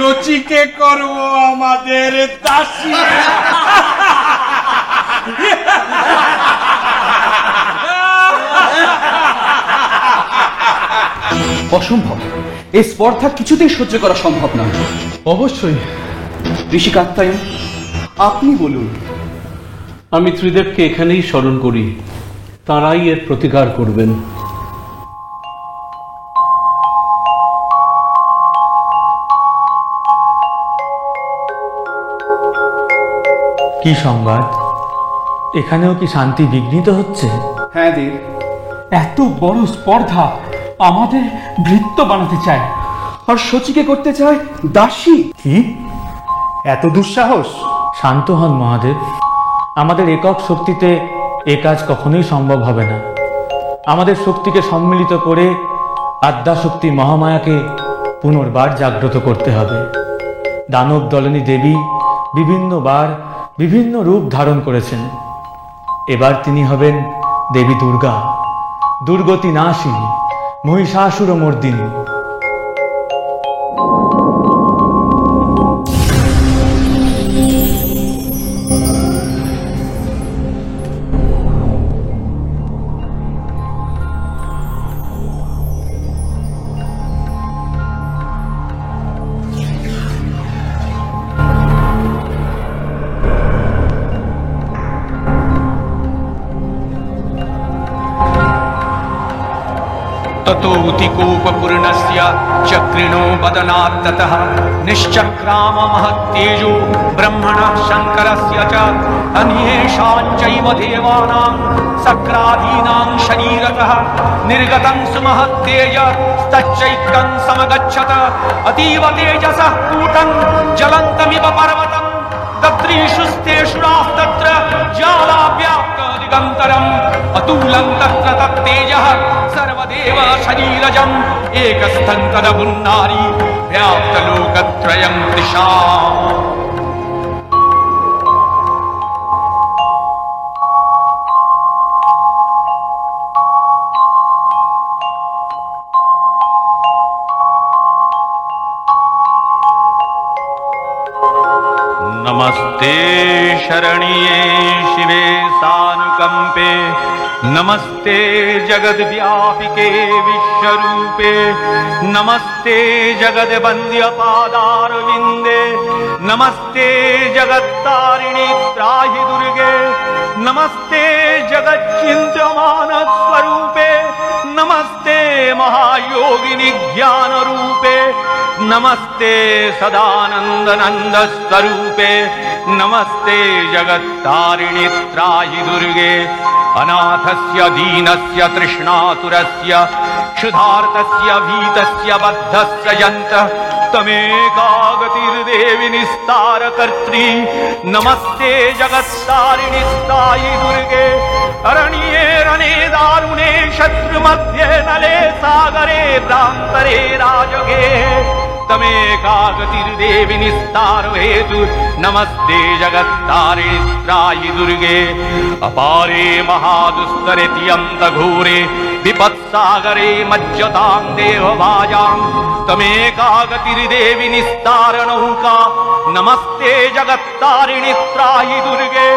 শচীকে করব আমাদের দাসী। অসম্ভব, এই স্পর্ধা কিছুতেই সহ্য করা সম্ভব না। অবশ্যই। ঋষি কাত্যায়ন, আপনি বলুন। আমি ত্রিদেবকে এখানেই স্মরণ করি, তাঁরাই এর প্রতিকার করবেন। কি সংবাদ? এখানেও কি শান্তি বিঘ্নিত হচ্ছে? হ্যাঁ দেব, এত বড় স্পর্ধা আমাদের ভৃত্য বানাতে চায়, আর শচীকে করতে চায় দাসী। কি এত দুঃসাহস? শান্ত হন মহাদেব, আমাদের একক শক্তিতে এ কাজ কখনোই সম্ভব হবে না। আমাদের শক্তিকে সম্মিলিত করে আদ্যাশক্তি মহামায়াকে পুনর্বার জাগ্রত করতে হবে। দানব দলনী দেবী বিভিন্নবার বিভিন্ন রূপ ধারণ করেছেন, এবার তিনি হবেন দেবী দুর্গা, দুর্গতি নাশিনী, মহিষাসুর মর্দিনী। ततोऽतिकोपपूर्णस्य चक्रिणो वदनात्ततः निश्चक्राम महत्तेजो ब्रह्मणः शङ्करस्य च अन्येषाञ्चैव देवानां सक्रादीनां शरीरतः निर्गतं सुमहत्तेजस्तच्चैकं समगच्छत अतीव तेजसः कूटं ज्वलन्तमिव पर्वतं तत्रीषुस्तेषुरास्तत्र ज्वालाव्याप्तदिगन्तरम् अतुलं तत्र तत्तेजः सर्वदेव शरीरजम् एकस्थं तदमुन्नारी व्याप्तलोकत्रयं दिशाम्। नमस्ते शरण्ये शिवे सानुकंपे, नमस्ते जगद्व्यापिके विश्वरूपे, नमस्ते जगद्वन्द्य पादारविन्दे, नमस्ते जगत्तारिणि त्राहि दुर्गे, नमस्ते जगच्चिन्त्यमान स्वरूपे, नमस्ते महायोगिनि ज्ञान रूपे, नमस्ते सदानंद नंद स्वरूपे, नमस्ते जगत्तारिणि त्राहि दुर्गे, अनाथस्य दीनस्य तृष्णातुरस्य क्षुधार्तस्य भीतस्य बद्धस्य यन्तः तमेकागतिर्देवि निस्तारकर्त्री, नमस्ते जगत्तारिणि त्राहि दुर्गे, अरण्ये रणे दारुणे शत्रुमध्ये नले सागरे भ्रान्तरे राजगे तमेकागतिर्देवि निस्तार हेतु, नमस्ते जगत्तारिणि त्राहि दुर्गे, अपारे महादुस्तरे तियन्तघोरे विपत्सागरे मज्जतां देवभाजां तमेकागतिर्देवि निस्तार नौका, नमस्ते जगत्तारिणि त्राहि दुर्गे,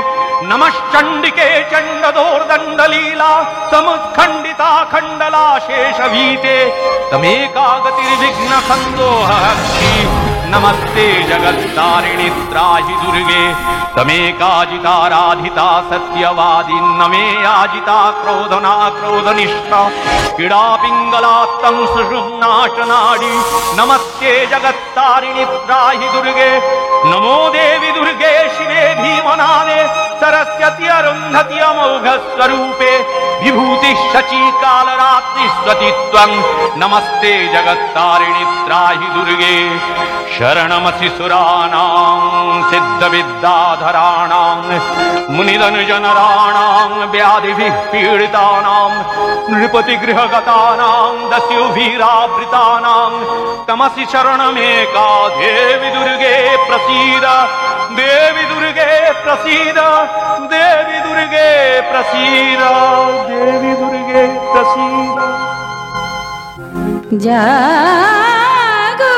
नमश्चण्डिके चण्डदोर्दण्डलीला समुत्खण्डिता खण्डला शेषभीते तमेकागतिर्विघ्नसन्दोहहस्ति, नमस्ते जगत्तारिणि त्राहि दुर्गे, तमेकाजिताराधिता सत्यवादी, नमे याजिता क्रोधना क्रोधनिष्ठा क्रीडापिङ्गलात्तं सुषुम्नाशनाडी, नमस्ते जगत्तारिणि त्राहि दुर्गे, नमो देवी दुर्गे शिवे भीमनादे सरस्वती अरुन्धति अमोघ स्वरूपे, विभूति शची कालरात्रि स्वतित्वं, नमस्ते जगत्तारिणि त्राहि दुर्गे, शरणमसि सुराणां सिद्धविद्याधराणां मुनिधनुजनराणां व्याधिभिः पीडितानां नृपतिगृहगतानां दस्युभिरावृतानां तमसि शरणमेका देवी दुर्गे प्रसीद, देवी दुर्गे प्रसीद, देवी दुर्गे प्रसीद, देवी दुर्गे प्रसीद। जागो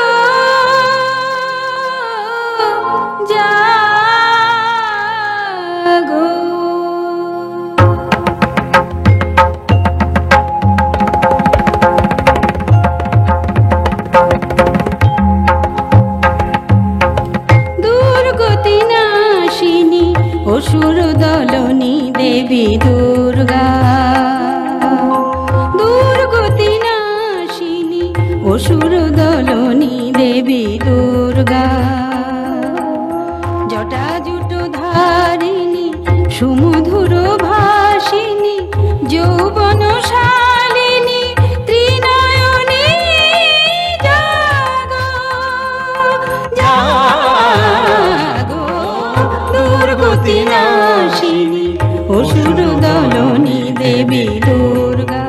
দুর্গা, দুর্গতি নাশিনী অসুর দলনী দেবী দুর্গা, জটাজুট ধারিণী সুমধুর ভাসিনী যৌবন শালিনী ত্রিনয়নী জাগো জাগো, দুর্গতি নাশিনী অসুর দলনী দেবী দুর্গা।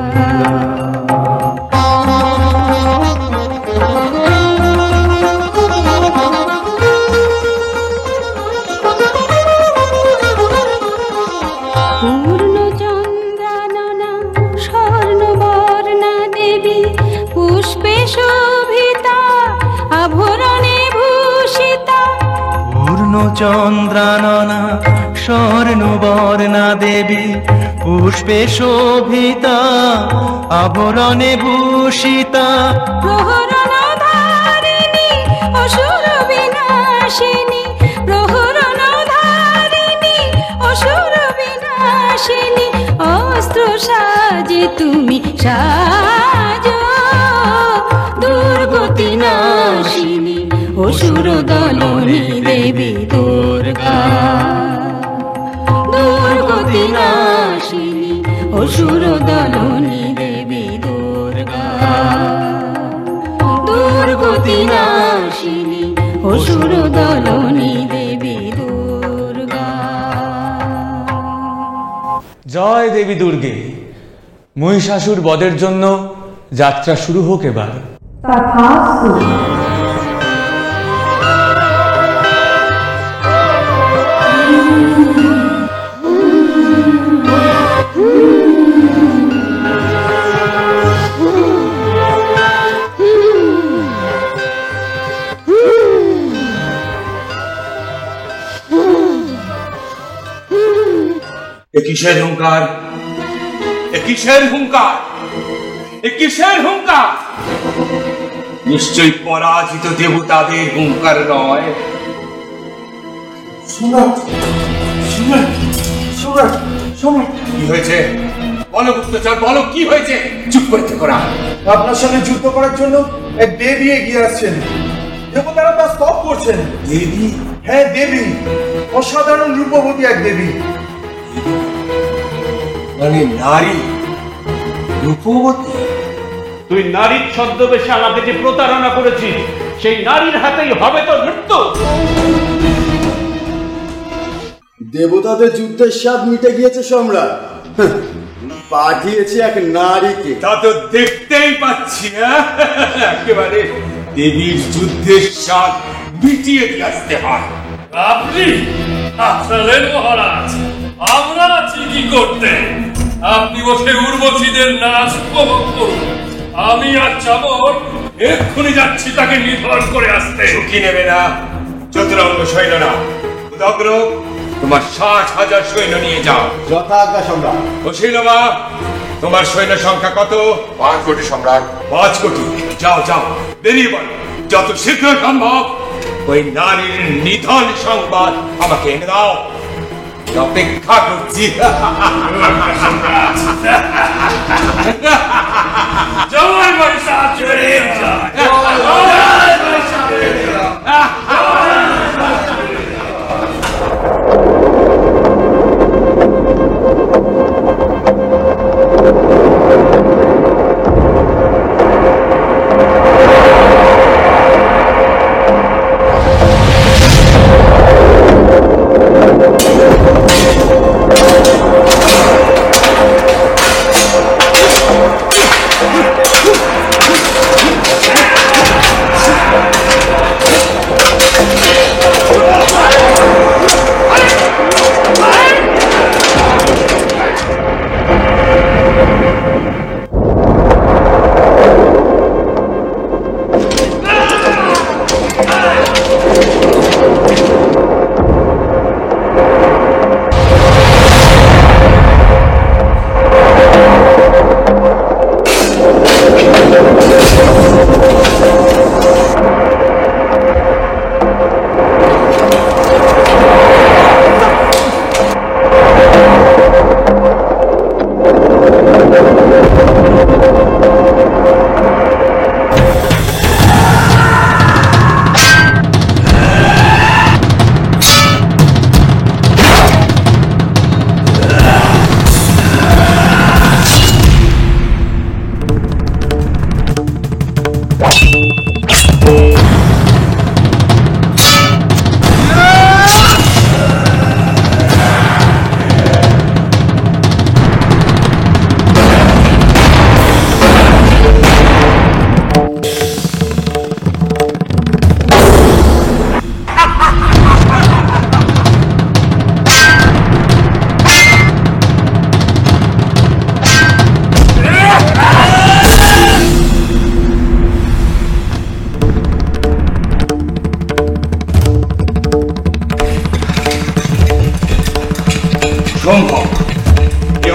পূর্ণচন্দ্রাননা স্বর্ণবর্ণা দেবী পুষ্পে শোভিতা আভরণে ভূষিতা, পূর্ণচন্দ্রাননা স্বর্ণবর্ণা দেবী পুষ্পে শোভিতা আভরণে ভূষিতা, প্রহরণ ধারিণী অসুর বিনাশিনী, প্রহরণ ধারিণী অসুর বিনাশিনী, অস্ত্র সাজে তুমি সাজো, দুর্গতি নাশিনী অসুর দলনী দেবী দুর্গা, দুর্গতি নাশিনী অসুর দলনী দেবী দুর্গা, দুর্গতি নাশিনী অসুর দলনী দেবী দুর্গা। জয় দেবী দুর্গে। মহিষাসুর বধের জন্য যাত্রা শুরু হোক এবার। কিসের হুঙ্কার? কিসের হুঙ্কার? কিসের হুঙ্কার? নিশ্চয়ই পরাজিত দেবতাদের হুঙ্কার নয়। কি হয়েছে বলো গুপ্তচর, বলো কি হয়েছে? চুপ করে থেকো না। আপনার সঙ্গে যুদ্ধ করার জন্য এক দেবী এগিয়ে আসছেন, দেবতারা তা স্তব করছেন। দেবী? হ্যাঁ দেবী, অসাধারণ রূপবতী এক দেবী। মানে নারী রূপবতী? তুই নারীর ছদ্মবেশে আমাকে যে প্রতারণা করেছিস, সেই নারীর হাতেই হবে তোর মৃত্যু। দেবতাদের যুদ্ধের স্বাদ মিটে গিয়েছে সম্রাট, পাঠিয়েছে এক নারীকে। তা তো দেখতেই পাচ্ছি, একেবারে দেবীর যুদ্ধের স্বাদ মিটিয়ে দিয়ে আসতে হয়। আপনি আসলেন মহারাজ, আমরা আছি কি করতে? আপনি বসে উর্বশীদের নাচ উপভোগ করুন, আমি আর চামর এক্ষুনি যাচ্ছি তাকে নিধন করে আসতে। ঝুঁকি নেবে না চতুরঙ্গ সৈন্যরা। উদগ্র, তোমার 60,000 সৈন্য নিয়ে যাও। যথাজ্ঞা সম্রাট। অশীলমা, তোমার সৈন্য সংখ্যা কত? 5 কোটি সম্রাট। 5 কোটি। যাও যাও, বেরিয়ে পড়ো যত শীঘ্র সম্ভব। ওই নারীর নিধন সংবাদ আমাকে এনে দাও, অপেক্ষা করছি। জয় মহিষাসুর জয়।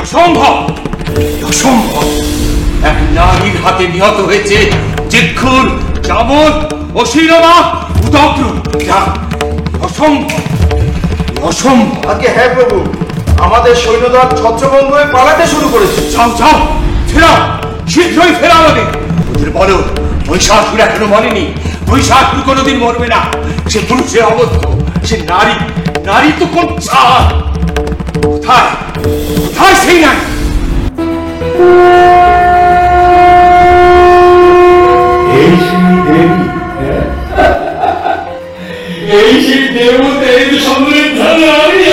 অসম্ভব, অসম্ভব। এক নারীর হাতে নিহত হয়েছে চিক্ষুর, চামর, অশিরমা, উদগ্র। অসম্ভব, অসম্ভব। আগে হ্যাঁ প্রভু, আমাদের সৈন্যদল ছত্রভঙ্গ হয়ে পালাতে শুরু করেছে। যাও যাও, ফেরাও, শীঘ্রই ফেরাও ওদের। ওদের বলো মহিষাসুর এখনো মরেনি। মহিষাসুর কোনোদিন মরবে না। সে পুরুষে অবদ্ধ, সে নারী। নারী তো কোন ছাড়। কোথায় কোথায় সেই নারী? এই সেই দেবতা, এই তো সমৃদ্ধ নারী।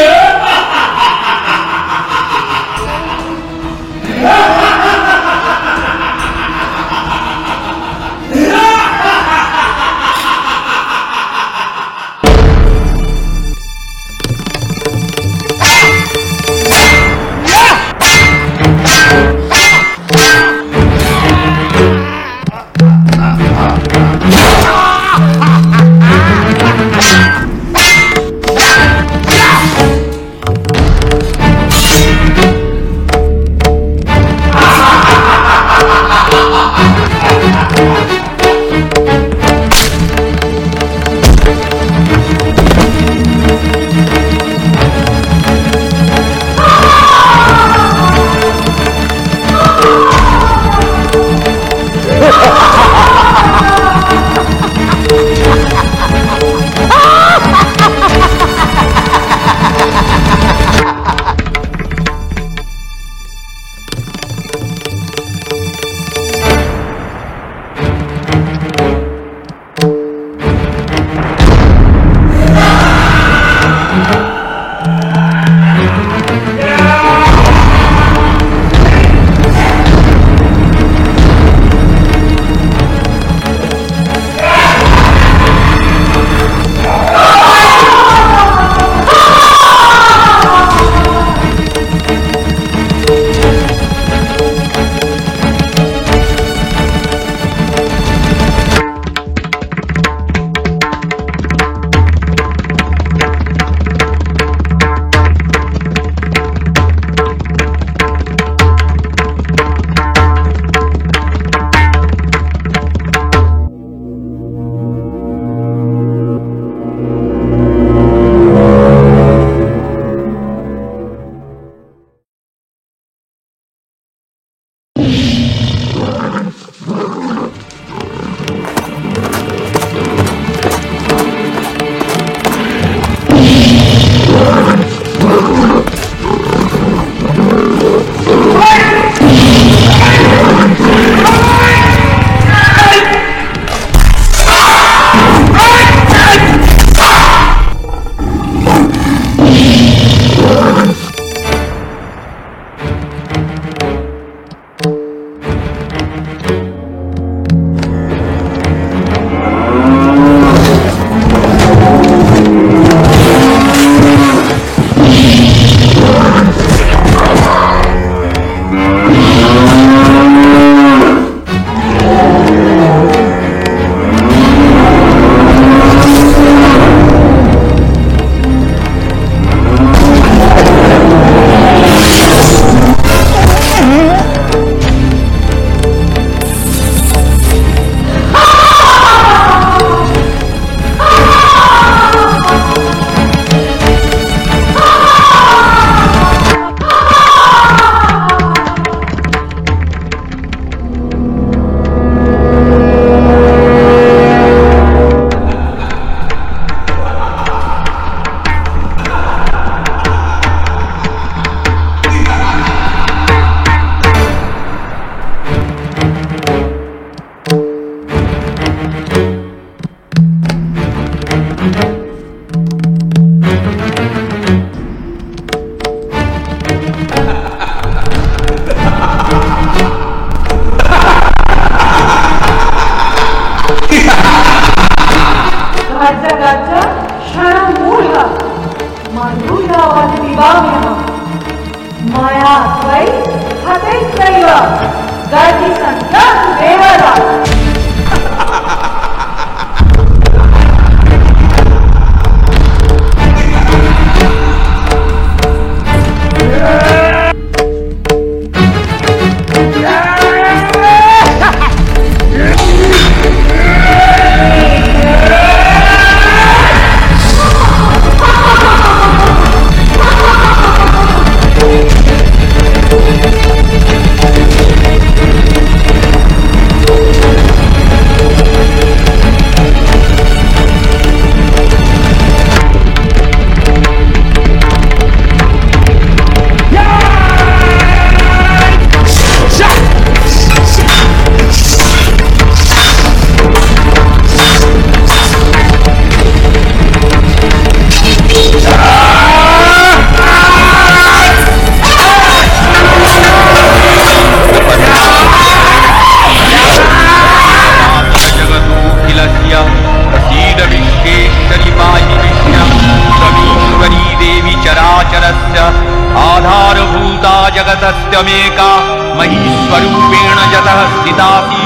सत्यमेका महीश्वरूपेण यतः स्थितासि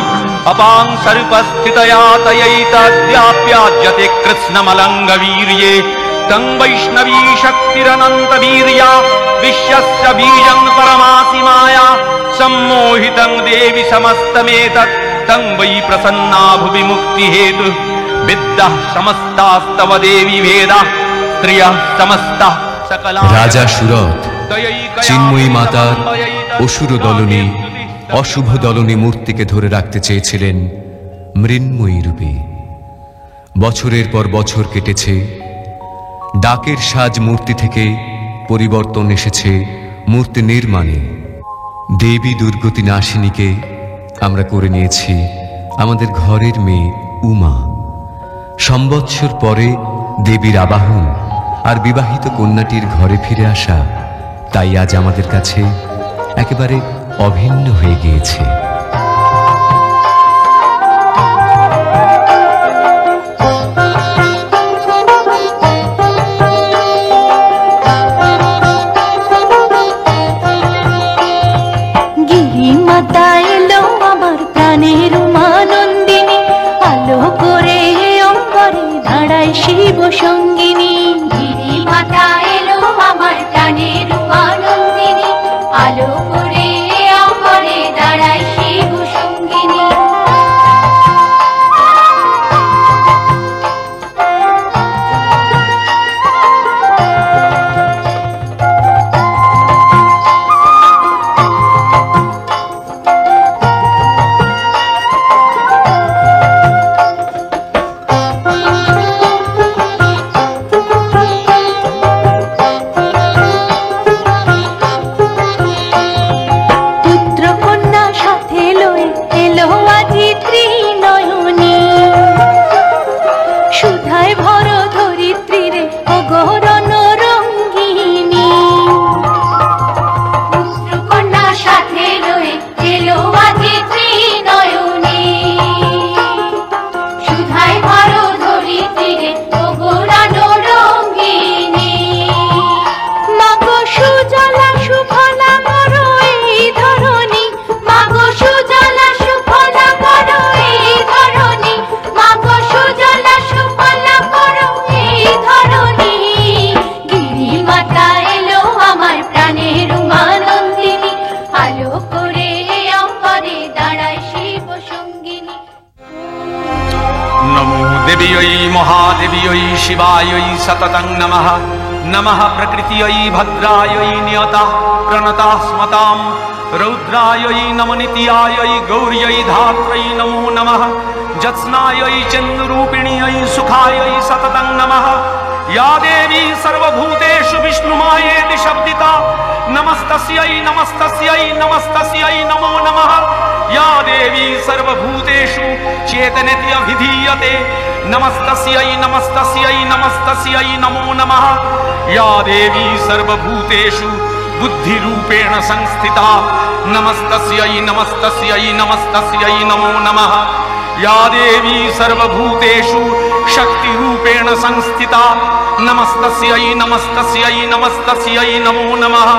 अपां सर्पस्थितया तयैतद्व्याप्याज्यते कृत्स्नमलङ्गवीर्ये तं वैष्णवी शक्तिरनन्तवीर्या विश्वस्य बीजं परमासि माया सम्मोहितं देवि समस्तमेतत् तं वै प्रसन्ना भुवि मुक्तिहेतु विद्याः समस्तास्तव देवी वेदा स्त्रियः समस्ता सकला রাজা সুরথ চিন্ময়ী মাতার অসুর দলনী অশুভ দলনী মূর্তিকে ধরে রাখতে চেয়েছিলেন মৃন্ময়ী রূপে। বছরের পর বছর কেটেছে, ডাকের সাজ মূর্তি থেকে পরিবর্তন এসেছে মূর্তি নির্মাণে। দেবী দুর্গতি নাশিনীকে আমরা করে নিয়েছি আমাদের ঘরের মেয়ে উমা। সম্বৎসর পরে দেবীর আবাহন আর বিবাহিত কন্যাটির ঘরে ফিরে আসা তাই আজ আমাদের কাছে একেবারে অভিন্ন হয়ে গিয়েছে। গিরিমাতা এলো আমার প্রাণের উমানন্দিনী, আলো করে অঙ্গরে দাঁড়ায় শিব সঙ্গিনী। গিরিমাতা এলো আমার প্রাণের উমানন্দিনী, আলো করে অঙ্গরে দাঁড়ায় শিব সঙ্গিনী। महादेव्यै शिवायै सततं नमः। नमः प्रकृत्यै भद्रायै नियतः प्रणतः स्मतां रौद्रायै नमनित्यायै गौर्यै धात्रै नमो नमः। जत्स्नायै चन्द्ररूपिण्यै सुखायै सततं नमः। या देवी सर्वभूतेषु विष्णुमायेति शब्दिता नमस्तस्यै नमस्तस्यै नमस्तस्यै नमो नमः। या देवी सर्वभूतेषु चेतनेति अभिधीयते नमस्तस्यै नमस्तस्यै नमस्तस्यै नमो नमः। या देवी सर्वभूतेषु बुद्धिरूपेण संस्थिता नमस्तस्यै नमस्तस्यै नमस्तस्यै नमो नमः। या देवी सर्वभूतेषु शक्तिरूपेण संस्थिता नमस्तस्यै नमस्तस्यै नमस्तस्यै नमो नमः।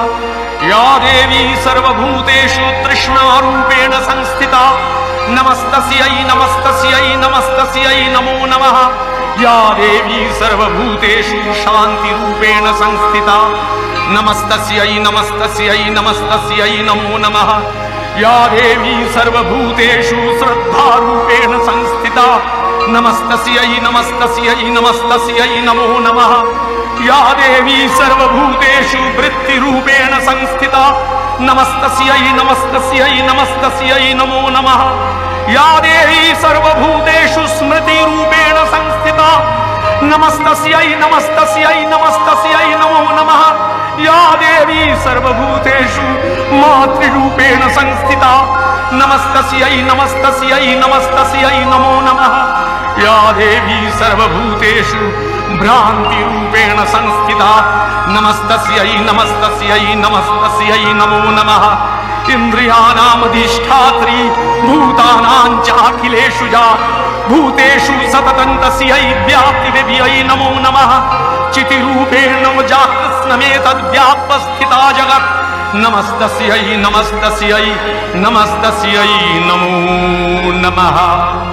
या देवी सर्वभूतेषु तृष्णारूपेण संस्थिता नमस्तस्यै नमस्तस्यै नमस्तस्यै नमो नमः। या देवी सर्वभूतेषु शान्तिरूपेण संस्थिता नमस्तस्यै नमस्तस्यै नमस्तस्यै नमो नमः। या देवी सर्वभूतेषु श्रद्धारूपेण संस्थिता नमस्तस्यै नमस्तस्यै नमस्तस्यै नमो नमः। या देवी सर्वभूतेषु वृत्तिरूपेण संस्थिता नमस्तस्यै नमस्तस्यै नमस्तस्यै नमो नमः। या देवी सर्वभूतेषु स्मृतिरूपेण संस्थिता नमस्तस्यै नमस्तस्यै नमस्तस्यै नमो नमः। या देवी सर्वभूतेषु मातृरूपेण संस्थिता नमस्तस्यै नमस्तस्यै नमस्तस्यै नमो नमः। या देवी सर्वभूतेषु भ्रान्तिरूपेण संस्थिता नमस्तस्यै नमस्तस्यै नमस्तस्यै नमो नमः। इन्द्रियाणामधिष्ठात्री भूतानां चाखिलेषु जा भूतेषु सततं तस्यै व्याप्तिदेव्यै नमो नमः। चितिरूपेण जातस्नमेतद्व्याप्तस्थिता जगत् नमस्तस्यै नमस्तस्यै नमस्तस्यै नमो नमः।